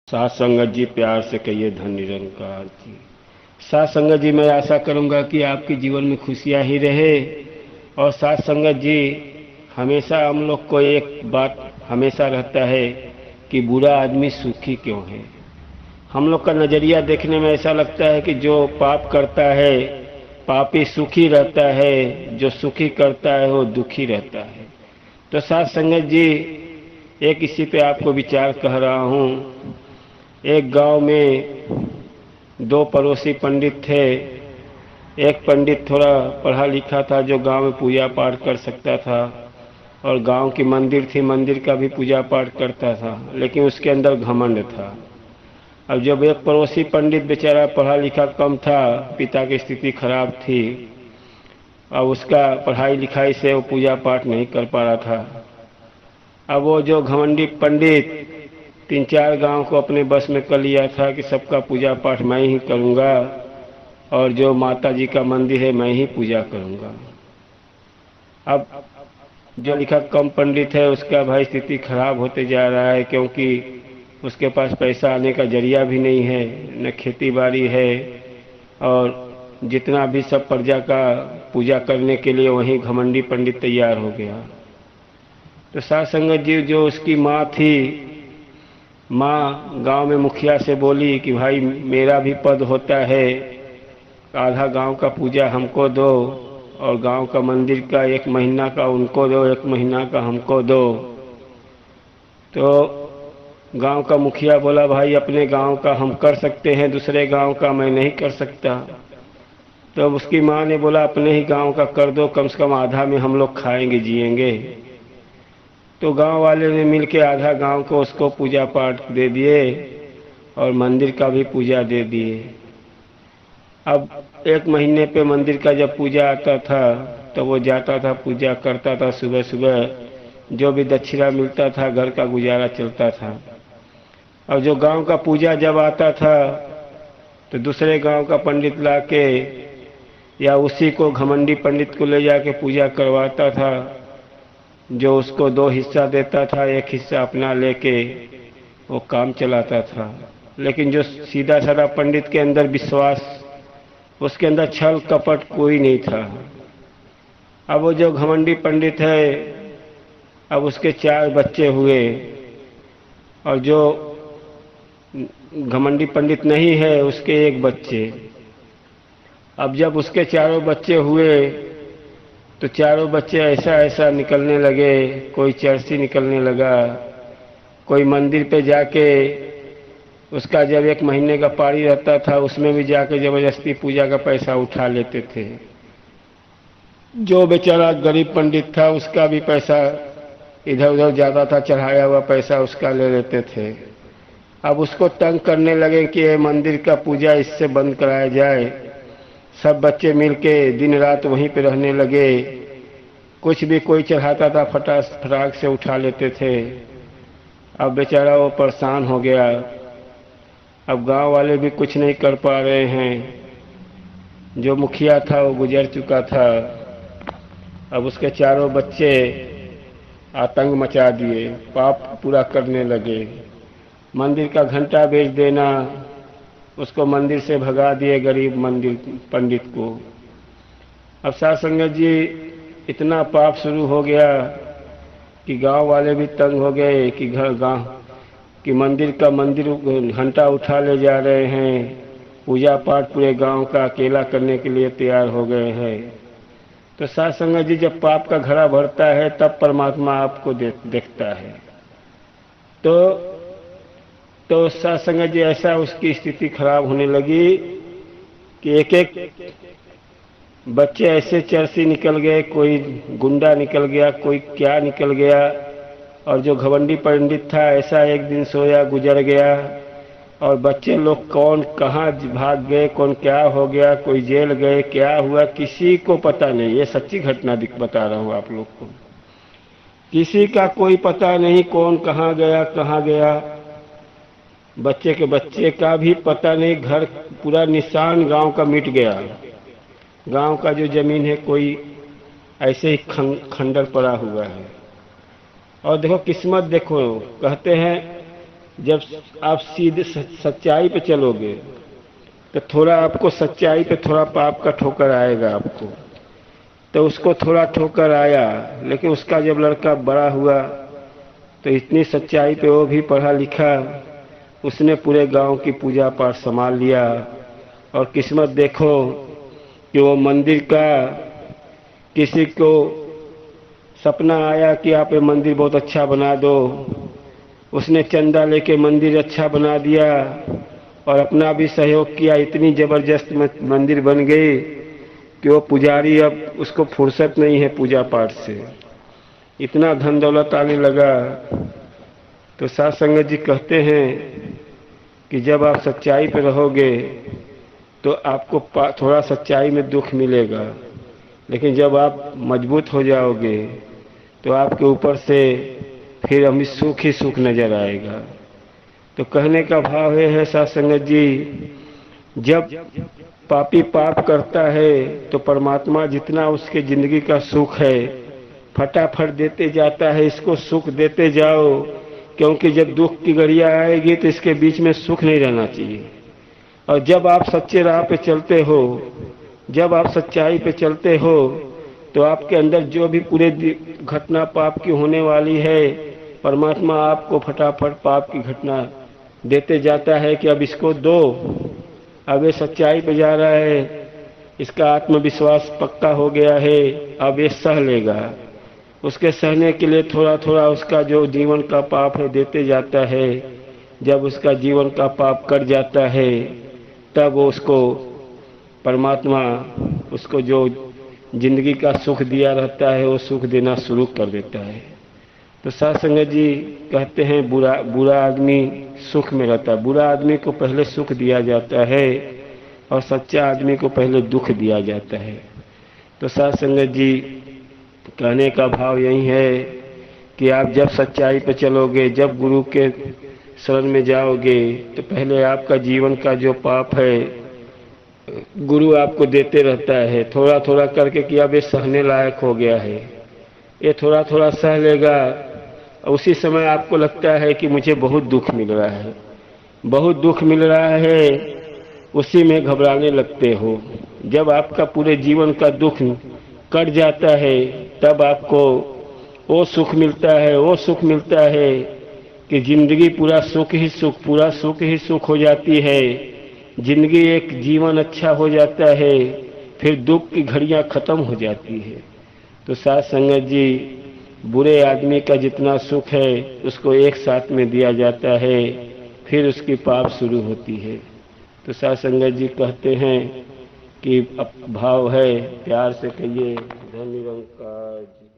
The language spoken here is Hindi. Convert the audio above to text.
साथ संगत जी प्यार से कहिए धन निरंकार जी। साथ संगत जी मैं आशा करूंगा कि आपके जीवन में खुशियां ही रहे। और साथ संगत जी हमेशा हम लोग को एक बात हमेशा रहता है कि बुरा आदमी सुखी क्यों है। हम लोग का नजरिया देखने में ऐसा लगता है कि जो पाप करता है पापी सुखी रहता है, जो सुखी करता है वो दुखी रहता है। तो साथ संगत जी एक इसी पे आपको विचार कह रहा हूँ। एक गांव में दो पड़ोसी पंडित थे। एक पंडित थोड़ा पढ़ा लिखा था जो गांव में पूजा पाठ कर सकता था और गांव की मंदिर थी, मंदिर का भी पूजा पाठ करता था, लेकिन उसके अंदर घमंड था। अब जब एक पड़ोसी पंडित बेचारा पढ़ा लिखा कम था, पिता की स्थिति खराब थी, अब उसका पढ़ाई लिखाई से वो पूजा पाठ नहीं कर पा रहा था। अब वो जो घमंडी पंडित 3-4 गांव को अपने बस में कर लिया था कि सबका पूजा पाठ मैं ही करूंगा और जो माता जी का मंदिर है मैं ही पूजा करूंगा। अब जो लिखा कम पंडित है उसका भाई स्थिति खराब होते जा रहा है, क्योंकि उसके पास पैसा आने का जरिया भी नहीं है, न खेती बाड़ी है, और जितना भी सब प्रजा का पूजा करने के लिए वही घमंडी पंडित तैयार हो गया। तो साथ संगत जी जो उसकी माँ थी, माँ गांव में मुखिया से बोली कि भाई मेरा भी पद होता है, आधा गांव का पूजा हमको दो और गांव का मंदिर का 1 महीना का उनको दो, 1 महीना का हमको दो। तो गांव का मुखिया बोला भाई अपने गांव का हम कर सकते हैं, दूसरे गांव का मैं नहीं कर सकता। तो उसकी माँ ने बोला अपने ही गांव का कर दो, कम से कम आधा में हम लोग खाएंगे जिएंगे। तो गांव वाले ने मिलके आधा गांव को उसको पूजा पाठ दे दिए और मंदिर का भी पूजा दे दिए। अब 1 महीने पे मंदिर का जब पूजा आता था तो वो जाता था, पूजा करता था, सुबह सुबह जो भी दक्षिणा मिलता था घर का गुजारा चलता था। और जो गांव का पूजा जब आता था तो दूसरे गांव का पंडित लाके या उसी को घमंडी पंडित को ले जाके पूजा करवाता था, जो उसको 2 हिस्सा देता था, 1 हिस्सा अपना लेके वो काम चलाता था। लेकिन जो सीधा साधा पंडित के अंदर विश्वास, उसके अंदर छल कपट कोई नहीं था। अब वो जो घमंडी पंडित है, अब उसके 4 बच्चे हुए और जो घमंडी पंडित नहीं है उसके 1 बच्चे। अब जब उसके चारों बच्चे हुए तो चारों बच्चे ऐसा ऐसा निकलने लगे, कोई चर्सी निकलने लगा, कोई मंदिर पे जाके उसका जब 1 महीने का पारी रहता था उसमें भी जाके जबरदस्ती पूजा का पैसा उठा लेते थे। जो बेचारा गरीब पंडित था उसका भी पैसा इधर उधर जाता था, चढ़ाया हुआ पैसा उसका ले लेते थे। अब उसको तंग करने लगे कि ये मंदिर का पूजा इससे बंद कराया जाए। सब बच्चे मिलके दिन रात वहीं पे रहने लगे, कुछ भी कोई चढ़ाता था फटाक से उठा लेते थे। अब बेचारा वो परेशान हो गया। अब गांव वाले भी कुछ नहीं कर पा रहे हैं, जो मुखिया था वो गुजर चुका था। अब उसके चारों बच्चे आतंक मचा दिए, पाप पूरा करने लगे। मंदिर का घंटा बेच देना, उसको मंदिर से भगा दिए गरीब मंदिर पंडित को। अब साथ संगत जी इतना पाप शुरू हो गया कि गांव वाले भी तंग हो गए कि गांव कि मंदिर घंटा उठा ले जा रहे हैं, पूजा पाठ पूरे गांव का अकेला करने के लिए तैयार हो गए हैं। तो साथ संगत जी जब पाप का घड़ा भरता है तब परमात्मा आपको देखता है। तो साथ संगत जी ऐसा उसकी स्थिति खराब होने लगी कि एक एक बच्चे ऐसे चर्सी निकल गए, कोई गुंडा निकल गया, कोई क्या निकल गया। और जो घमंडी पंडित था ऐसा एक दिन सोया गुजर गया। और बच्चे लोग कौन कहाँ भाग गए, कौन क्या हो गया, कोई जेल गए, क्या हुआ किसी को पता नहीं। ये सच्ची घटना बता रहा हूँ आप लोग को। किसी का कोई पता नहीं कौन कहाँ गया कहाँ गया। बच्चे के बच्चे का भी पता नहीं। घर पूरा निशान गांव का मिट गया। गांव का जो जमीन है कोई ऐसे ही खंडर पड़ा हुआ है। और देखो किस्मत देखो, कहते हैं जब आप सीधे सच्चाई पे चलोगे तो थोड़ा आपको सच्चाई पे थोड़ा पाप का ठोकर आएगा आपको। तो उसको थोड़ा ठोकर आया, लेकिन उसका जब लड़का बड़ा हुआ तो इतनी सच्चाई पे वो भी पढ़ा लिखा, उसने पूरे गांव की पूजा पाठ संभाल लिया। और किस्मत देखो कि वो मंदिर का किसी को सपना आया कि आप ये मंदिर बहुत अच्छा बना दो, उसने चंदा लेके मंदिर अच्छा बना दिया और अपना भी सहयोग किया। इतनी जबरदस्त मंदिर बन गई कि वो पुजारी अब उसको फुर्सत नहीं है पूजा पाठ से, इतना धन दौलत आने लगा। तो साध संगत जी कहते हैं कि जब आप सच्चाई पे रहोगे तो आपको थोड़ा सच्चाई में दुख मिलेगा, लेकिन जब आप मजबूत हो जाओगे तो आपके ऊपर से फिर हमें सुख ही सुख नजर आएगा। तो कहने का भाव है साध संगत जी, जब पापी पाप करता है तो परमात्मा जितना उसके जिंदगी का सुख है फटाफट देते जाता है, इसको सुख देते जाओ, क्योंकि जब दुख की घड़ियां आएगी तो इसके बीच में सुख नहीं रहना चाहिए। और जब आप सच्चे राह पे चलते हो, जब आप सच्चाई पे चलते हो, तो आपके अंदर जो भी पूरे घटना पाप की होने वाली है, परमात्मा आपको फटाफट पाप की घटना देते जाता है कि अब इसको दो, अब ये सच्चाई पे जा रहा है, इसका आत्मविश्वास पक्का हो गया है, अब ये सह लेगा। उसके सहने के लिए थोड़ा थोड़ा उसका जो जीवन का पाप है देते जाता है। जब उसका जीवन का पाप कट जाता है तब वो उसको परमात्मा उसको जो जिंदगी का सुख दिया रहता है वो सुख देना शुरू कर देता है। तो साध संगत जी कहते हैं बुरा आदमी सुख में रहता है, बुरा आदमी को पहले सुख दिया जाता है और सच्चा आदमी को पहले दुख दिया जाता है। तो साध संगत जी कहने का भाव यही है कि आप जब सच्चाई पे चलोगे, जब गुरु के शरण में जाओगे, तो पहले आपका जीवन का जो पाप है गुरु आपको देते रहता है थोड़ा थोड़ा करके कि अब ये सहने लायक हो गया है, ये थोड़ा थोड़ा सह लेगा। उसी समय आपको लगता है कि मुझे बहुत दुख मिल रहा है, बहुत दुख मिल रहा है, उसी में घबराने लगते हो। जब आपका पूरे जीवन का दुख कट जाता है तब आपको वो सुख मिलता है, वो सुख मिलता है कि जिंदगी पूरा सुख ही सुख, पूरा सुख ही सुख हो जाती है, जिंदगी एक जीवन अच्छा हो जाता है, फिर दुख की घड़ियां खत्म हो जाती है। तो साध संगत जी बुरे आदमी का जितना सुख है उसको एक साथ में दिया जाता है, फिर उसकी पाप शुरू होती है। तो साध संगत जी कहते हैं कि भाव है, प्यार से कहिए धन निरंकार जी।